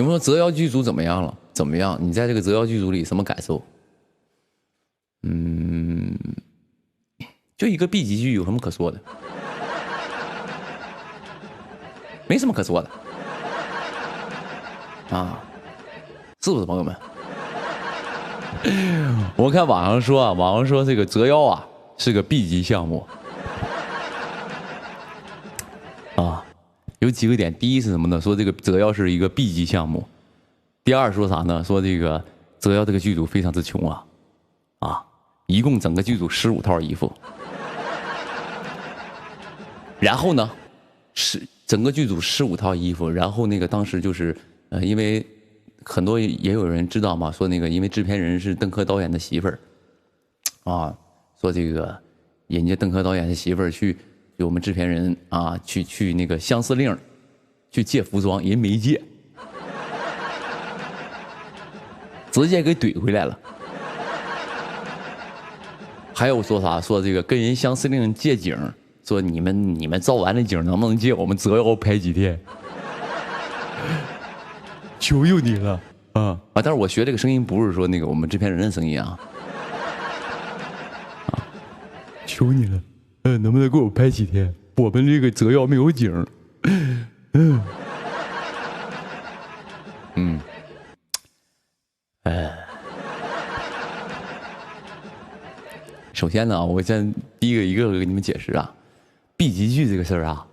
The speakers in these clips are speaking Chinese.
有没有折腰剧组怎么样了？怎么样？你在这个折腰剧组里什么感受？就一个 B 级剧有什么可说的？没什么可说的啊，是不是朋友们？我看网上说这个折腰啊是个 B 级项目啊，有几个点，第一是什么呢？说这个折腰是一个 B 级项目，第二说啥呢？说这个折腰这个剧组非常之穷啊，一共整个剧组15套衣服，然后呢是整个剧组15套衣服，然后那个当时就是因为很多也有人知道嘛，说那个因为制片人是邓科导演的媳妇儿啊，说这个人家邓科导演的媳妇儿去我们制片人啊去那个相思令去借服装，人没借，直接给怼回来了。还有说啥？说这个跟人相思令借景，说你们照完了景能不能借我们折腰拍几天？求求你了啊！但是我学这个声音不是说那个我们制片人的声音啊，求你了，能不能给我拍几天？我们这个折腰没有景。首先呢，我先第一个给你们解释啊 ，B 级剧这个事儿啊，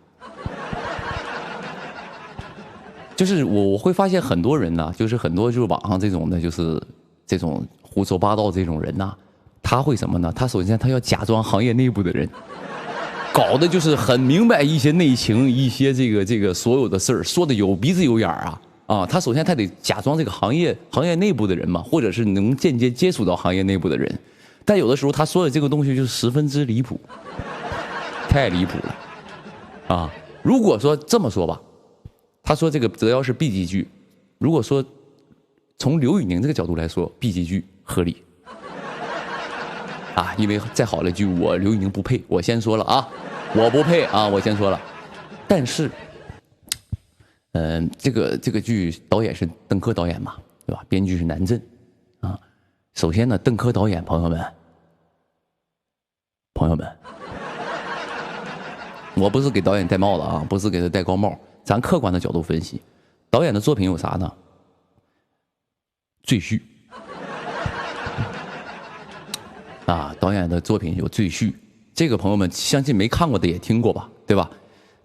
就是我会发现很多人呢，就是很多就是网上这种的，就是这种胡说八道这种人呐，他会什么呢？他首先他要假装行业内部的人，搞的就是很明白一些内情，一些这个所有的事儿说的有鼻子有眼儿啊，他首先他得假装这个行业内部的人嘛，或者是能间接接触到行业内部的人。但有的时候他说的这个东西就是十分之离谱，太离谱了啊！如果说这么说吧，他说这个折腰是 B 级剧，如果说从刘宇宁这个角度来说 ，B 级剧合理啊，因为再好的剧我刘宇宁不配，我先说了啊，我不配啊，我先说了。但是，这个剧导演是邓科导演嘛，对吧？编剧是南震啊。首先呢，邓科导演朋友们，我不是给导演戴帽子啊，不是给他戴高帽，咱客观的角度分析，导演的作品有啥呢？赘婿啊，导演的作品有赘婿，这个朋友们相信没看过的也听过吧，对吧？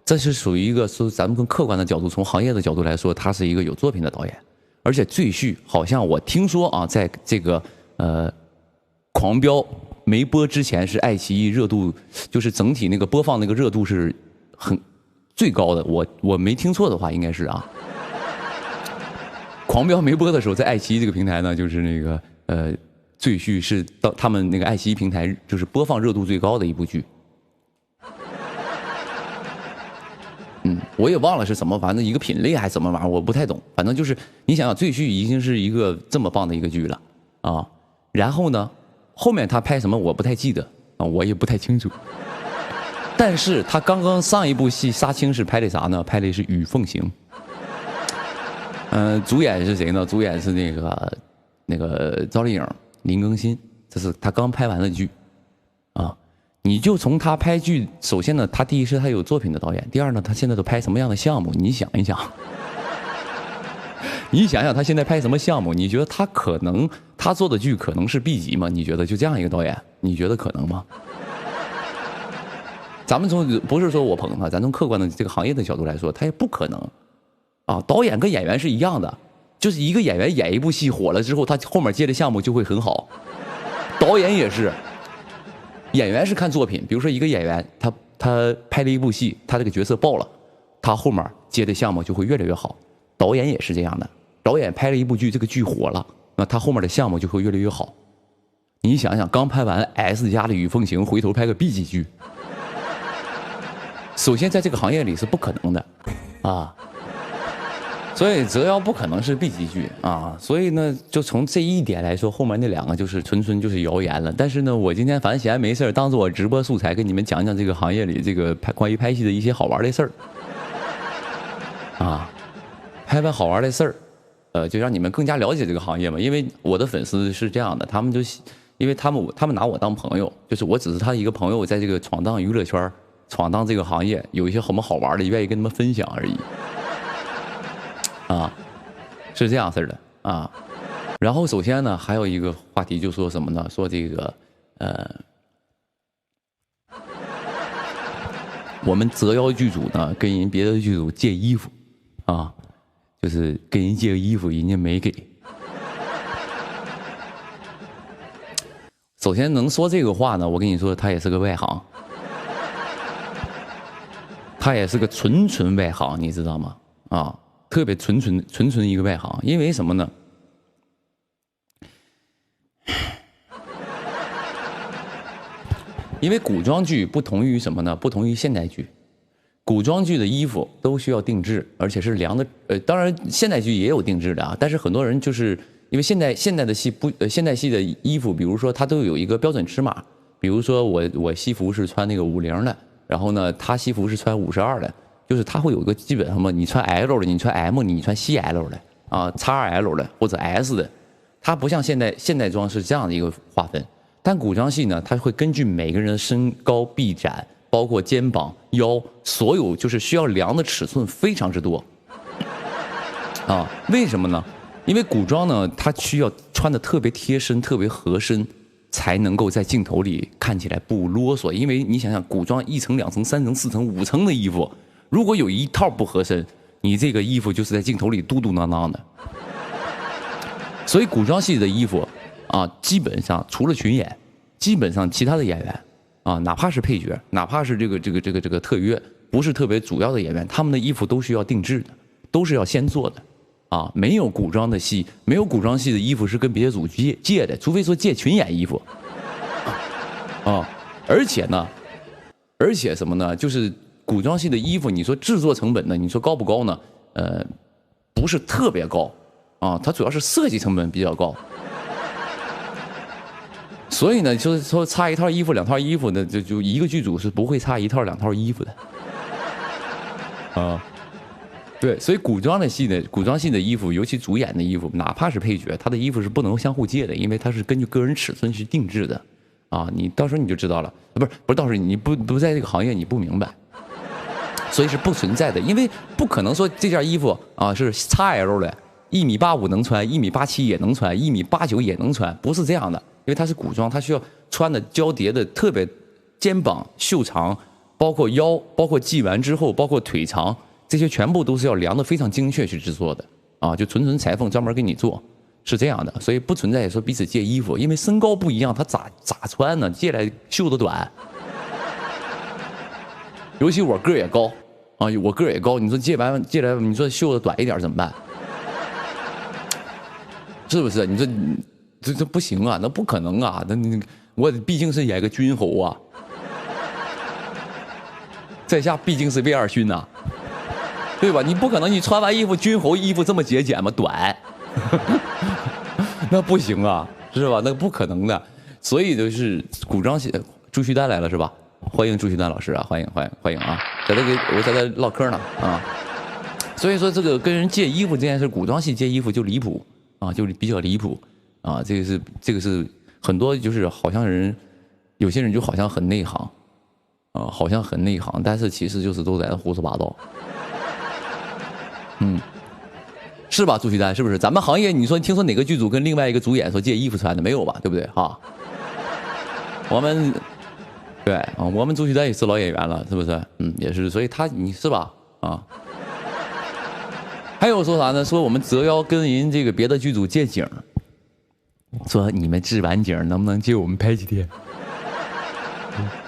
这是属于一个说咱们从客观的角度，从行业的角度来说，他是一个有作品的导演，而且赘婿好像我听说啊，在这个狂飙没播之前是爱奇艺热度，就是整体那个播放那个热度是很最高的。我没听错的话，应该是啊。狂飙没播的时候，在爱奇艺这个平台呢，就是那个赘婿是到他们那个爱奇艺平台就是播放热度最高的一部剧。我也忘了是什么，反正一个品类还是什么玩意儿，我不太懂。反正就是你想想，赘婿已经是一个这么棒的一个剧了啊。然后呢，后面他拍什么我不太记得啊，我也不太清楚。但是他刚刚上一部戏《杀青》是拍的啥呢？拍的是《雨凤行》。主演是谁呢？主演是那个赵丽颖、林更新，这是他刚拍完的剧啊。你就从他拍剧，首先呢，他第一是他有作品的导演，第二呢，他现在都拍什么样的项目？你想一想，你想想他现在拍什么项目？你觉得他做的剧可能是 B 级吗？你觉得就这样一个导演，你觉得可能吗？咱们不是说我捧他，咱从客观的这个行业的角度来说，他也不可能啊。导演跟演员是一样的，就是一个演员演一部戏火了之后，他后面接的项目就会很好，导演也是。演员是看作品，比如说一个演员，他拍了一部戏，他这个角色爆了，他后面接的项目就会越来越好。导演也是这样的，导演拍了一部剧，这个剧火了，那他后面的项目就会越来越好。你想想，刚拍完 S 加的《雨凤行》，回头拍个 B 级剧，首先在这个行业里是不可能的啊。所以折腰不可能是 B 级剧啊，所以呢，就从这一点来说，后面那两个就是纯就是谣言了。但是呢，我今天反正闲没事当做我直播素材，跟你们讲讲这个行业里这个关于拍戏的一些好玩的事儿啊，拍好玩的事儿。就让你们更加了解这个行业嘛。因为我的粉丝是这样的，他们就因为他们拿我当朋友，就是我只是他一个朋友，在这个闯荡娱乐圈、闯荡这个行业，有一些什么好玩的，愿意跟他们分享而已。啊，是这样式的啊。然后首先呢，还有一个话题就说什么呢？说这个我们折腰剧组呢跟人别的剧组借衣服啊，就是跟人借个衣服，人家没给。首先能说这个话呢，我跟你说，他也是个外行，他也是个纯外行，你知道吗？啊，特别纯一个外行。因为什么呢？因为古装剧不同于什么呢？不同于现代剧。古装剧的衣服都需要定制，而且是量的。当然现代剧也有定制的啊，但是很多人就是因为现代的戏不现代戏的衣服，比如说它都有一个标准尺码。比如说我西服是穿那个50的，然后呢他西服是穿52的，就是它会有一个基本上嘛，你穿 L 的，你穿 M， 你穿 CL 的啊，XL 的或者 S 的，它不像现代装是这样的一个划分。但古装戏呢，它会根据每个人的身高、臂展，包括肩膀、腰，所有就是需要量的尺寸非常之多。啊，为什么呢？因为古装呢，它需要穿的特别贴身、特别合身，才能够在镜头里看起来不啰嗦。因为你想想，古装1层、2层、3层、4层、5层的衣服，如果有一套不合身，你这个衣服就是在镜头里嘟嘟囔囔的。所以古装戏的衣服啊，基本上除了群演，基本上其他的演员啊，哪怕是配角，哪怕是这个特约，不是特别主要的演员，他们的衣服都是要定制的，都是要先做的啊。没有古装的戏，没有古装戏的衣服是跟别的组借的，除非说借群演衣服啊。而且什么呢？就是古装戏的衣服，你说制作成本呢？你说高不高呢？不是特别高啊，它主要是设计成本比较高。所以呢，就是说差1套衣服、2套衣服呢，就一个剧组是不会差1套2套衣服的，啊，对，所以古装戏的衣服，尤其主演的衣服，哪怕是配角，他的衣服是不能相互借的，因为它是根据个人尺寸去定制的，啊，你到时候你就知道了，不是到时候你不在这个行业你不明白，所以是不存在的，因为不可能说这件衣服啊是 XL 的，1.85米能穿，1.87米也能穿，1.89米也能穿，不是这样的。因为它是古装，它需要穿的交叠的特别，肩膀、袖长，包括腰，包括系完之后，包括腿长，这些全部都是要量的非常精确去制作的啊，就纯裁缝专门给你做，是这样的，所以不存在说彼此借衣服，因为身高不一样，他咋穿呢？借来袖子短，尤其我个儿也高啊，我个儿也高，你说借来，你说袖子短一点怎么办？是不是？你说。这不行啊，那不可能啊！那我毕竟是演个军侯啊，在下毕竟是魏二勋呐，对吧？你不可能你穿完衣服军侯衣服这么节俭吗？短，那不行啊，是吧？那不可能的。所以就是古装戏，朱旭丹来了是吧？欢迎朱旭丹老师啊，欢迎啊！我在这唠嗑呢啊。所以说这个跟人借衣服这件事，古装戏借衣服就离谱啊，就比较离谱。啊，这个是很多就是好像有些人就好像很内行，啊，好像很内行，但是其实就是都在那胡说八道，是吧？朱旭丹是不是？咱们行业你说听说哪个剧组跟另外一个主演说借衣服穿的没有吧？对不对啊？我们对啊，我们朱旭丹也是老演员了，是不是？也是，所以你是吧？啊。还有说啥呢？说我们折腰跟人这个别的剧组借景。说你们置完景能不能借我们拍几天？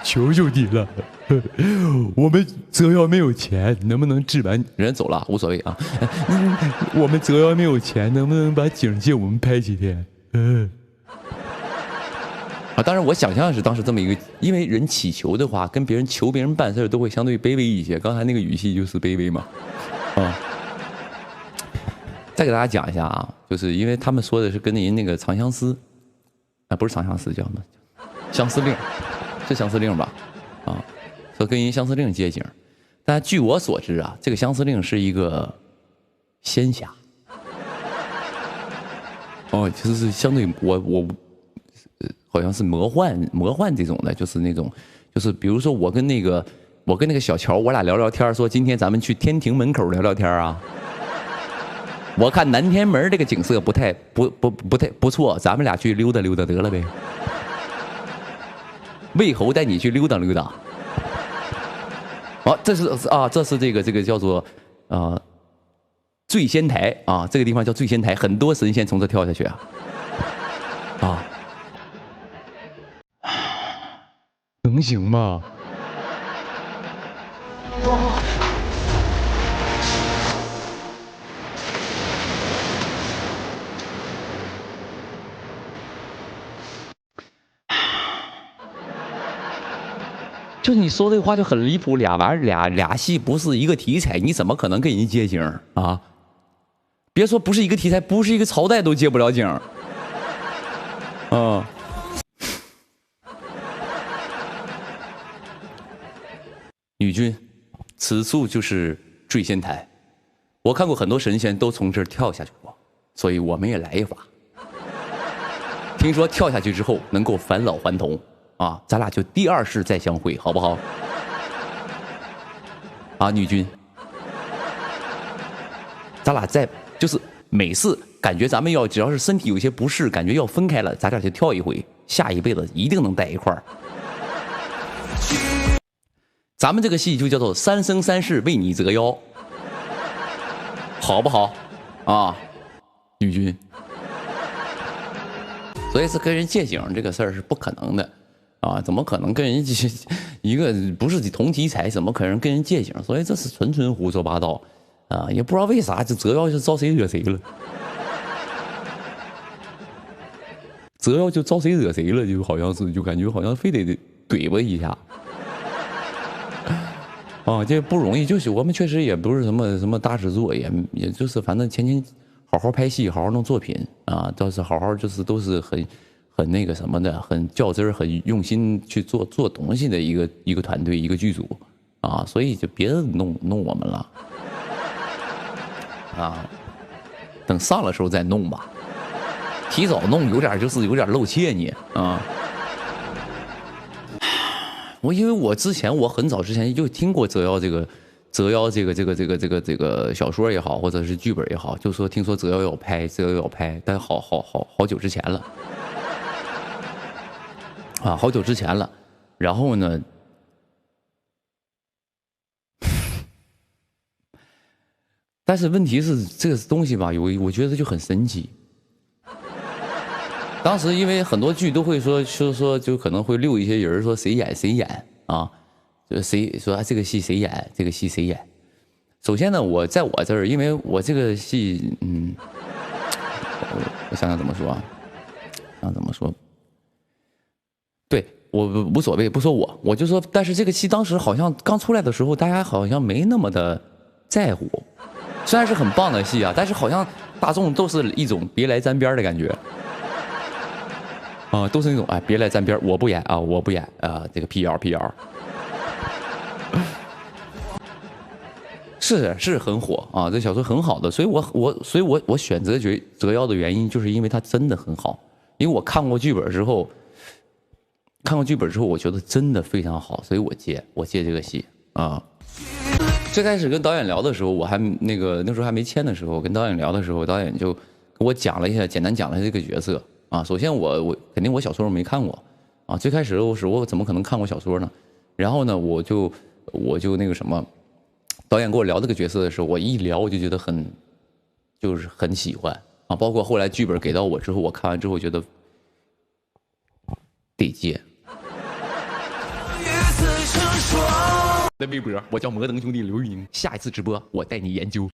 求求你了，我们折腰没有钱，能不能置完？人走了无所谓啊。我们折腰没有钱，能不能把景借我们拍几天？啊，当然我想象是当时这么一个，因为人祈求的话，跟别人求别人办事都会相对卑微一些。刚才那个语气就是卑微嘛，啊。再给大家讲一下啊，就是因为他们说的是跟人那个长相思，啊，不是长相思，叫什么？相思令，是相思令吧？啊，说跟人相思令借景，但据我所知啊，这个相思令是一个仙侠，哦，就是相对我好像是魔幻这种的，就是那种就是比如说我跟那个小乔，我俩聊聊天，说今天咱们去天庭门口聊聊天啊。我看南天门这个景色不太不错，咱们俩去溜达溜达得了呗。魏侯带你去溜达溜达。好，这是这个叫做醉仙台啊，这个地方叫醉仙台，很多神仙从这跳下去啊。能行吗？就你说这话就很离谱，俩玩意儿俩戏不是一个题材，你怎么可能跟人接景啊？别说不是一个题材，不是一个朝代都接不了景。女君，此处就是坠仙台，我看过很多神仙都从这儿跳下去过，所以我们也来一把。听说跳下去之后能够返老还童。啊，咱俩就第二世再相会，好不好？啊，女君，咱俩就是每次感觉咱们只要是身体有些不适，感觉要分开了，咱俩就跳一回，下一辈子一定能在一块儿。咱们这个戏就叫做三生三世为你折腰，好不好？啊，女君。所以是跟人借景这个事儿是不可能的。啊，怎么可能跟人一个不是同题材，怎么可能跟人借景？所以这是纯胡说八道，啊，也不知道为啥这折腰就招谁惹谁了，折腰就招谁惹谁了，就好像是就感觉好像非得怼吧一下，啊，这不容易，就是我们确实也不是什么大制作，也就是反正前好好拍戏，好好弄作品啊，倒是好好就是都是很那个什么的，很较真儿，很用心去做东西的一个团队，一个剧组啊，所以就别弄我们了啊，等上了时候再弄吧，提早弄有点露怯你啊。因为我很早之前就听过折腰这个小说也好，或者是剧本也好，就说听说折腰要拍，但好久之前了。啊，好久之前了，然后呢，但是问题是这个东西吧，我觉得就很神奇。当时因为很多剧都会说就可能会溜一些人说谁演啊，就谁说这个戏谁演，这个戏谁演。首先呢，在我这儿，因为我这个戏，我想想怎么说。对，我无所谓，不说我就说，但是这个戏当时好像刚出来的时候，大家好像没那么的在乎，虽然是很棒的戏啊，但是好像大众都是一种别来沾边的感觉，啊，都是那种哎别来沾边，我不演啊，这个 PR，是很火啊，这小说很好的，所以我选择折腰的原因就是因为它真的很好，因为我看过剧本之后。我觉得真的非常好，所以我接这个戏啊。最开始跟导演聊的时候，我还那时候还没签的时候，跟导演聊的时候，导演就跟我讲了一下，简单讲了这个角色啊。首先我肯定我小说没看过啊，最开始我怎么可能看过小说呢？然后呢，我就那个什么，导演跟我聊这个角色的时候，我一聊我就觉得就是很喜欢啊。包括后来剧本给到我之后，我看完之后觉得得接。在微博，我叫摩登兄弟刘玉宁。下一次直播，我带你研究。